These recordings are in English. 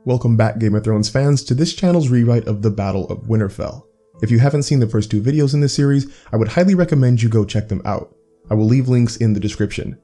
Welcome back, Game of Thrones fans, to this channel's rewrite of the Battle of Winterfell. If you haven't seen the first two videos in this series, I would highly recommend you go check them out. I will leave links in the description.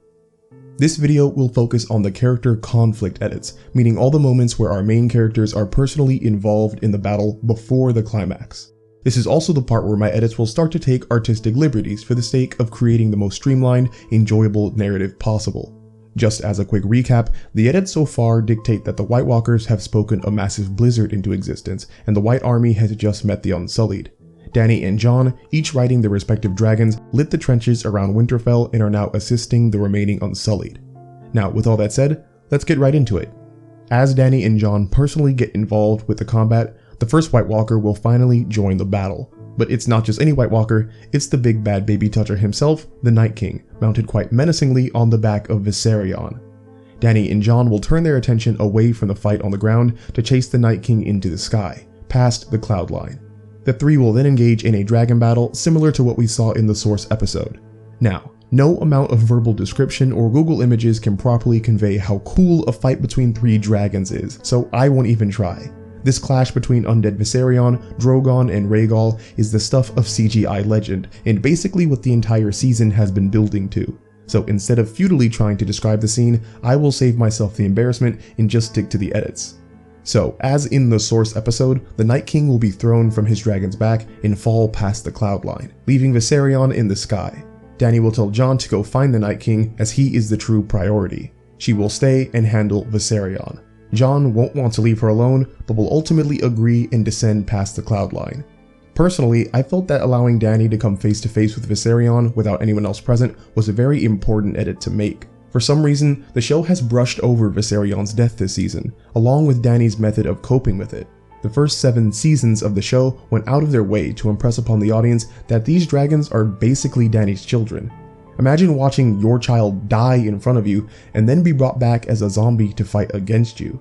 This video will focus on the character conflict edits, meaning all the moments where our main characters are personally involved in the battle before the climax. This is also the part where my edits will start to take artistic liberties for the sake of creating the most streamlined, enjoyable narrative possible. Just as a quick recap, the edits so far dictate that the White Walkers have spoken a massive blizzard into existence, and the White Army has just met the Unsullied. Dany and Jon, each riding their respective dragons, lit the trenches around Winterfell and are now assisting the remaining Unsullied. Now, with all that said, let's get right into it. As Dany and Jon personally get involved with the combat, the first White Walker will finally join the battle. But it's not just any White Walker, it's the big bad baby toucher himself, the Night King, mounted quite menacingly on the back of Viserion. Dany and Jon will turn their attention away from the fight on the ground to chase the Night King into the sky, past the cloud line. The three will then engage in a dragon battle similar to what we saw in the Source episode. Now, no amount of verbal description or Google images can properly convey how cool a fight between three dragons is, so I won't even try. This clash between undead Viserion, Drogon, and Rhaegal is the stuff of CGI legend, and basically what the entire season has been building to. So instead of futilely trying to describe the scene, I will save myself the embarrassment and just stick to the edits. So, as in the Source episode, the Night King will be thrown from his dragon's back and fall past the cloud line, leaving Viserion in the sky. Dany will tell Jon to go find the Night King as he is the true priority. She will stay and handle Viserion. Jon won't want to leave her alone, but will ultimately agree and descend past the cloud line. Personally, I felt that allowing Dany to come face to face with Viserion without anyone else present was a very important edit to make. For some reason, the show has brushed over Viserion's death this season, along with Dany's method of coping with it. The first 7 seasons of the show went out of their way to impress upon the audience that these dragons are basically Dany's children. Imagine watching your child die in front of you and then be brought back as a zombie to fight against you.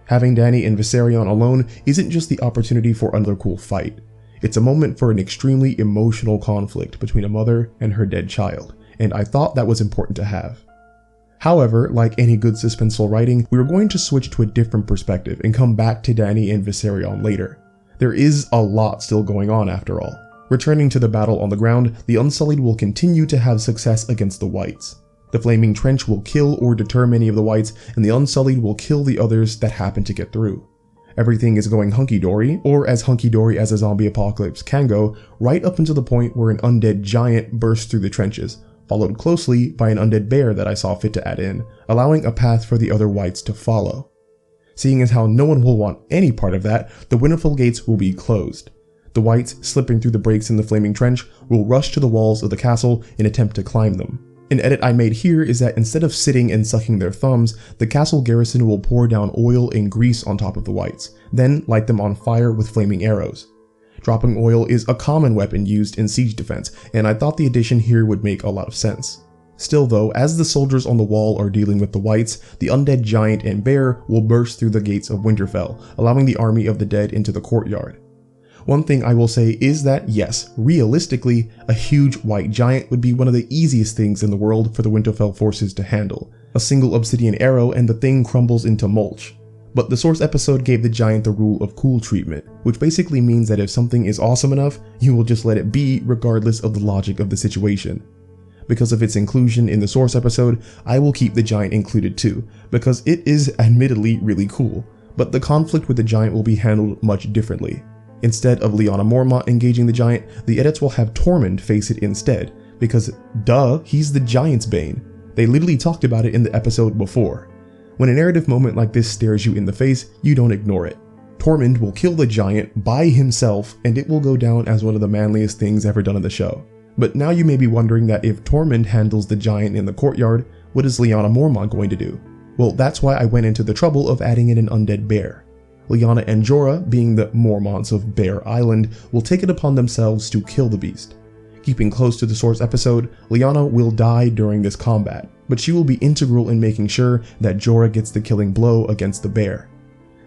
Having Dany and Viserion alone isn't just the opportunity for another cool fight. It's a moment for an extremely emotional conflict between a mother and her dead child, and I thought that was important to have. However, like any good suspenseful writing, we were going to switch to a different perspective and come back to Dany and Viserion later. There is a lot still going on after all. Returning to the battle on the ground, the Unsullied will continue to have success against the Whites. The Flaming Trench will kill or deter many of the Whites, and the Unsullied will kill the others that happen to get through. Everything is going hunky-dory, or as hunky-dory as a zombie apocalypse can go, right up until the point where an undead giant bursts through the trenches, followed closely by an undead bear that I saw fit to add in, allowing a path for the other Whites to follow. Seeing as how no one will want any part of that, the Winterfell gates will be closed. The Whites, slipping through the breaks in the Flaming Trench, will rush to the walls of the castle and attempt to climb them. An edit I made here is that instead of sitting and sucking their thumbs, the castle garrison will pour down oil and grease on top of the Whites, then light them on fire with flaming arrows. Dropping oil is a common weapon used in siege defense, and I thought the addition here would make a lot of sense. Still though, as the soldiers on the wall are dealing with the Whites, the undead giant and bear will burst through the gates of Winterfell, allowing the army of the dead into the courtyard. One thing I will say is that yes, realistically, a huge white giant would be one of the easiest things in the world for the Winterfell forces to handle. A single obsidian arrow and the thing crumbles into mulch. But the Source episode gave the giant the rule of cool treatment, which basically means that if something is awesome enough, you will just let it be regardless of the logic of the situation. Because of its inclusion in the Source episode, I will keep the giant included too, because it is admittedly really cool, but the conflict with the giant will be handled much differently. Instead of Lyanna Mormont engaging the giant, the edits will have Tormund face it instead, because duh, he's the giant's bane. They literally talked about it in the episode before. When a narrative moment like this stares you in the face, you don't ignore it. Tormund will kill the giant by himself, and it will go down as one of the manliest things ever done in the show. But now you may be wondering that if Tormund handles the giant in the courtyard, what is Lyanna Mormont going to do? Well, that's why I went into the trouble of adding in an undead bear. Lyanna and Jorah, being the Mormonts of Bear Island, will take it upon themselves to kill the beast. Keeping close to the Source episode, Lyanna will die during this combat, but she will be integral in making sure that Jorah gets the killing blow against the bear.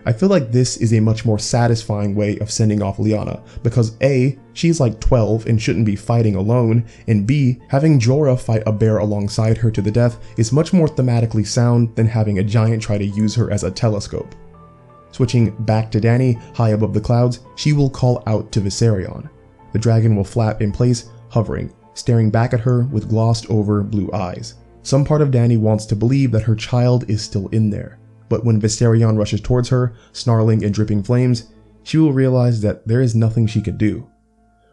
I feel like this is a much more satisfying way of sending off Lyanna, because A, she's like 12 and shouldn't be fighting alone, and B, having Jorah fight a bear alongside her to the death is much more thematically sound than having a giant try to use her as a telescope. Switching back to Dany, high above the clouds, she will call out to Viserion. The dragon will flap in place, hovering, staring back at her with glossed over blue eyes. Some part of Dany wants to believe that her child is still in there, but when Viserion rushes towards her, snarling and dripping flames, she will realize that there is nothing she could do.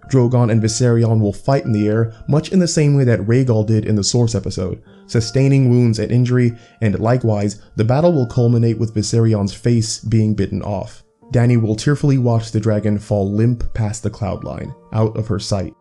Drogon and Viserion will fight in the air, much in the same way that Rhaegal did in the Source episode, sustaining wounds and injury, and likewise, the battle will culminate with Viserion's face being bitten off. Dany will tearfully watch the dragon fall limp past the cloud line, out of her sight.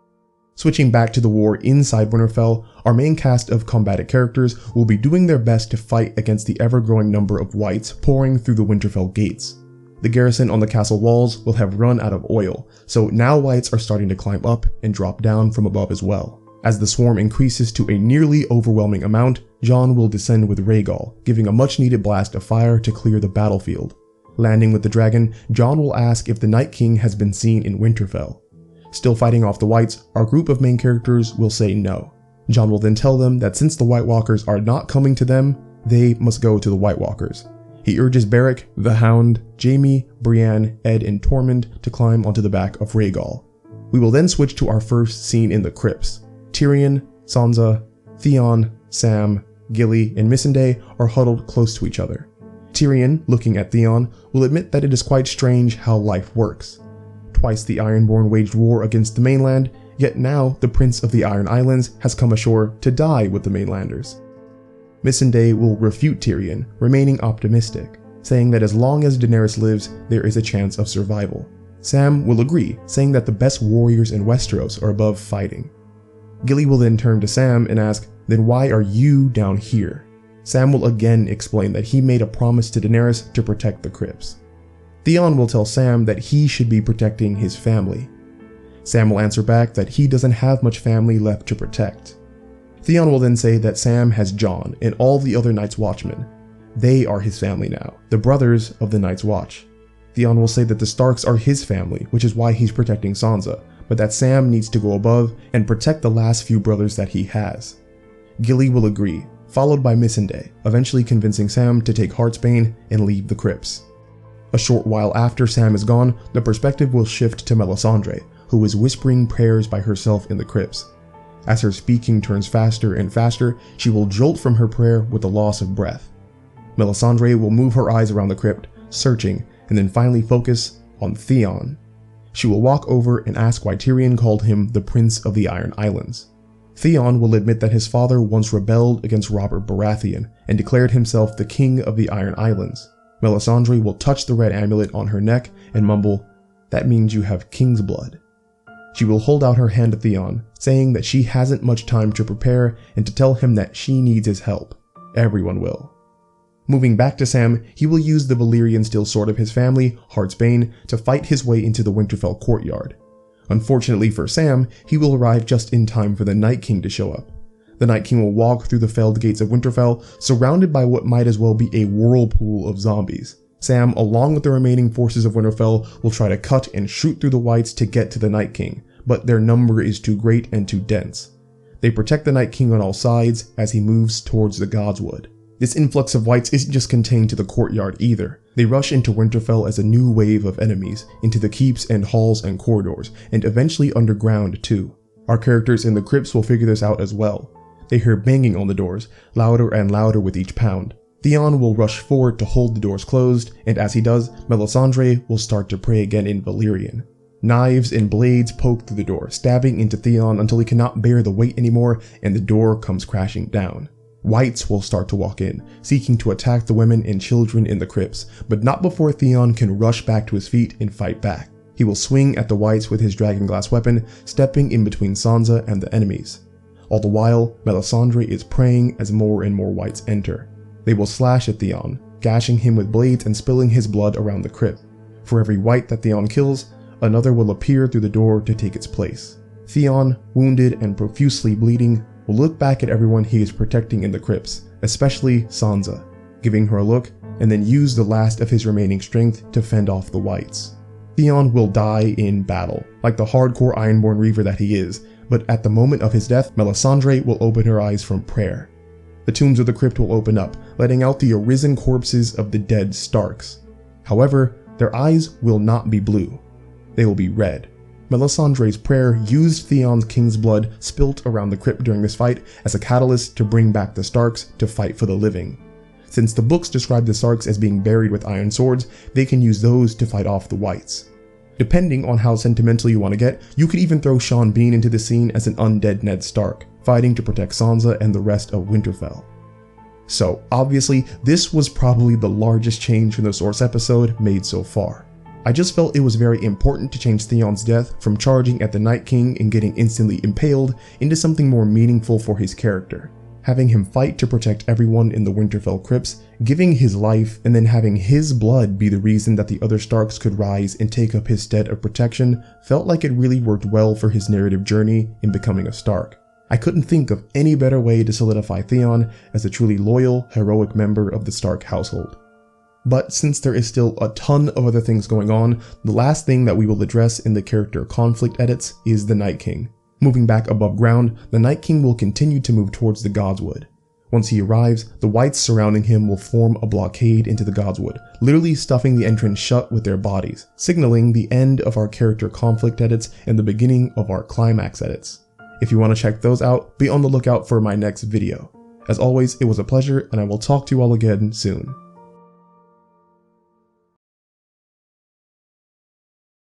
Switching back to the war inside Winterfell, our main cast of combatant characters will be doing their best to fight against the ever-growing number of whites pouring through the Winterfell gates. The garrison on the castle walls will have run out of oil, so now whites are starting to climb up and drop down from above as well. As the swarm increases to a nearly overwhelming amount, Jon will descend with Rhaegal, giving a much-needed blast of fire to clear the battlefield. Landing with the dragon, Jon will ask if the Night King has been seen in Winterfell. Still fighting off the whites, our group of main characters will say no. Jon will then tell them that since the White Walkers are not coming to them, they must go to the White Walkers. He urges Beric, the Hound, Jaime, Brienne, Ed, and Tormund to climb onto the back of Rhaegal. We will then switch to our first scene in the crypts. Tyrion, Sansa, Theon, Sam, Gilly, and Missandei are huddled close to each other. Tyrion, looking at Theon, will admit that it is quite strange how life works. Twice the Ironborn waged war against the mainland, yet now the Prince of the Iron Islands has come ashore to die with the mainlanders. Missandei will refute Tyrion, remaining optimistic, saying that as long as Daenerys lives, there is a chance of survival. Sam will agree, saying that the best warriors in Westeros are above fighting. Gilly will then turn to Sam and ask, "Then why are you down here?" Sam will again explain that he made a promise to Daenerys to protect the crypts. Theon will tell Sam that he should be protecting his family. Sam will answer back that he doesn't have much family left to protect. Theon will then say that Sam has Jon and all the other Night's Watchmen. They are his family now, the brothers of the Night's Watch. Theon will say that the Starks are his family, which is why he's protecting Sansa, but that Sam needs to go above and protect the last few brothers that he has. Gilly will agree, followed by Missandei, eventually convincing Sam to take Heartsbane and leave the crypts. A short while after Sam is gone, the perspective will shift to Melisandre, who is whispering prayers by herself in the crypts. As her speaking turns faster and faster, she will jolt from her prayer with the loss of breath. Melisandre will move her eyes around the crypt, searching, and then finally focus on Theon. She will walk over and ask why Tyrion called him the Prince of the Iron Islands. Theon will admit that his father once rebelled against Robert Baratheon and declared himself the King of the Iron Islands. Melisandre will touch the red amulet on her neck and mumble, "That means you have king's blood." She will hold out her hand to Theon, saying that she hasn't much time to prepare and to tell him that she needs his help. Everyone will. Moving back to Sam, he will use the Valyrian steel sword of his family, Heartsbane, to fight his way into the Winterfell courtyard. Unfortunately for Sam, he will arrive just in time for the Night King to show up. The Night King will walk through the felled gates of Winterfell, surrounded by what might as well be a whirlpool of zombies. Sam, along with the remaining forces of Winterfell, will try to cut and shoot through the whites to get to the Night King, but their number is too great and too dense. They protect the Night King on all sides as he moves towards the Godswood. This influx of whites isn't just contained to the courtyard either. They rush into Winterfell as a new wave of enemies, into the keeps and halls and corridors, and eventually underground too. Our characters in the crypts will figure this out as well. They hear banging on the doors, louder and louder with each pound. Theon will rush forward to hold the doors closed, and as he does, Melisandre will start to pray again in Valyrian. Knives and blades poke through the door, stabbing into Theon until he cannot bear the weight anymore, and the door comes crashing down. Whites will start to walk in, seeking to attack the women and children in the crypts, but not before Theon can rush back to his feet and fight back. He will swing at the whites with his dragonglass weapon, stepping in between Sansa and the enemies. All the while, Melisandre is praying as more and more whites enter. They will slash at Theon, gashing him with blades and spilling his blood around the crypt. For every white that Theon kills, another will appear through the door to take its place. Theon, wounded and profusely bleeding, will look back at everyone he is protecting in the crypts, especially Sansa, giving her a look, and then use the last of his remaining strength to fend off the whites. Theon will die in battle, like the hardcore Ironborn Reaver that he is, but at the moment of his death, Melisandre will open her eyes from prayer. The tombs of the crypt will open up, letting out the arisen corpses of the dead Starks. However, their eyes will not be blue. They will be red. Melisandre's prayer used Theon's king's blood spilt around the crypt during this fight as a catalyst to bring back the Starks to fight for the living. Since the books describe the Starks as being buried with iron swords, they can use those to fight off the Whites. Depending on how sentimental you want to get, you could even throw Sean Bean into the scene as an undead Ned Stark, fighting to protect Sansa and the rest of Winterfell. So, obviously, this was probably the largest change from the Source episode made so far. I just felt it was very important to change Theon's death from charging at the Night King and getting instantly impaled into something more meaningful for his character. Having him fight to protect everyone in the Winterfell crypts, giving his life, and then having his blood be the reason that the other Starks could rise and take up his stead of protection felt like it really worked well for his narrative journey in becoming a Stark. I couldn't think of any better way to solidify Theon as a truly loyal, heroic member of the Stark household. But since there is still a ton of other things going on, the last thing that we will address in the character conflict edits is the Night King. Moving back above ground, the Night King will continue to move towards the Godswood. Once he arrives, the Whites surrounding him will form a blockade into the Godswood, literally stuffing the entrance shut with their bodies, signaling the end of our character conflict edits and the beginning of our climax edits. If you want to check those out, be on the lookout for my next video. As always, it was a pleasure, and I will talk to you all again soon.